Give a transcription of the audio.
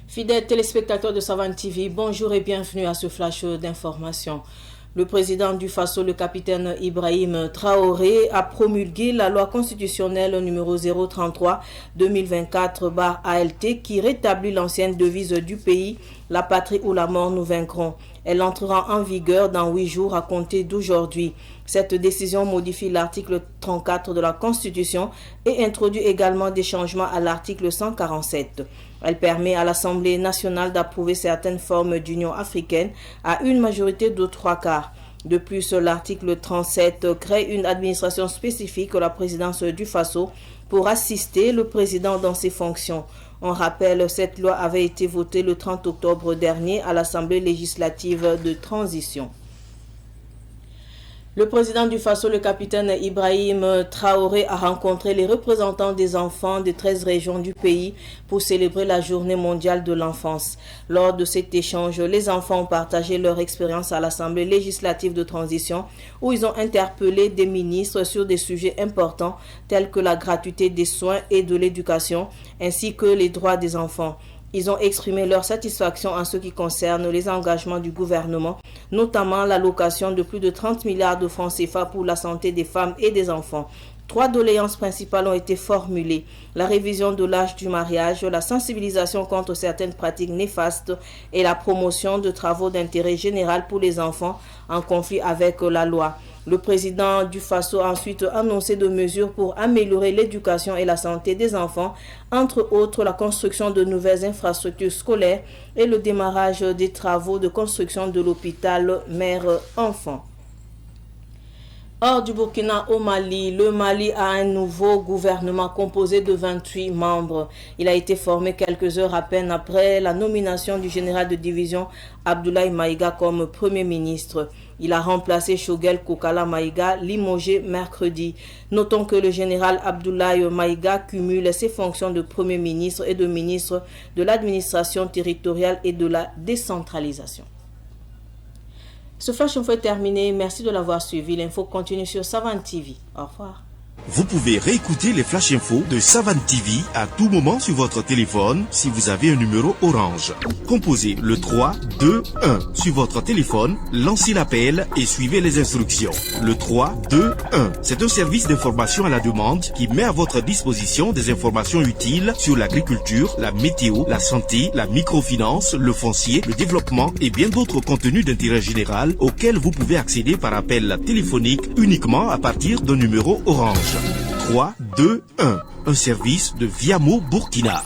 Fidèles téléspectateurs de Savane TV, bonjour et bienvenue à ce flash d'information. Le président du Faso, le capitaine Ibrahim Traoré, a promulgué la loi constitutionnelle numéro 033-2024-ALT qui rétablit l'ancienne devise du pays, la patrie ou la mort nous vaincrons. Elle entrera en vigueur dans 8 jours à compter d'aujourd'hui. Cette décision modifie l'article 34 de la Constitution et introduit également des changements à l'article 147. Elle permet à l'Assemblée nationale d'approuver certaines formes d'Union africaine à une majorité de 3/4. De plus, l'article 37 crée une administration spécifique à la présidence du Faso pour assister le président dans ses fonctions. On rappelle, cette loi avait été votée le 30 octobre dernier à l'Assemblée législative de transition. Le président du Faso, le capitaine Ibrahim Traoré, a rencontré les représentants des enfants des 13 régions du pays pour célébrer la journée mondiale de l'enfance. Lors de cet échange, les enfants ont partagé leur expérience à l'Assemblée législative de transition où ils ont interpellé des ministres sur des sujets importants tels que la gratuité des soins et de l'éducation ainsi que les droits des enfants. Ils ont exprimé leur satisfaction en ce qui concerne les engagements du gouvernement, notamment l'allocation de plus de 30 milliards de francs CFA pour la santé des femmes et des enfants. 3 doléances principales ont été formulées: la révision de l'âge du mariage, la sensibilisation contre certaines pratiques néfastes et la promotion de travaux d'intérêt général pour les enfants en conflit avec la loi. Le président du Faso a ensuite annoncé de mesures pour améliorer l'éducation et la santé des enfants, entre autres la construction de nouvelles infrastructures scolaires et le démarrage des travaux de construction de l'hôpital mère-enfant. Hors du Burkina au Mali, le Mali a un nouveau gouvernement composé de 28 membres. Il a été formé quelques heures à peine après la nomination du général de division Abdoulaye Maïga comme Premier ministre. Il a remplacé Choguel Kokala Maïga, limogé mercredi. Notons que le général Abdoulaye Maïga cumule ses fonctions de Premier ministre et de ministre de l'administration territoriale et de la décentralisation. Ce flash info est terminé. Merci de l'avoir suivi. L'info continue sur Savane TV. Au revoir. Vous pouvez réécouter les flash infos de Savane TV à tout moment sur votre téléphone si vous avez un numéro orange. Composez le 321 sur votre téléphone, lancez l'appel et suivez les instructions. Le 321, c'est un service d'information à la demande qui met à votre disposition des informations utiles sur l'agriculture, la météo, la santé, la microfinance, le foncier, le développement et bien d'autres contenus d'intérêt général auxquels vous pouvez accéder par appel téléphonique uniquement à partir d'un numéro orange. 321, un service de Viamo Burkina.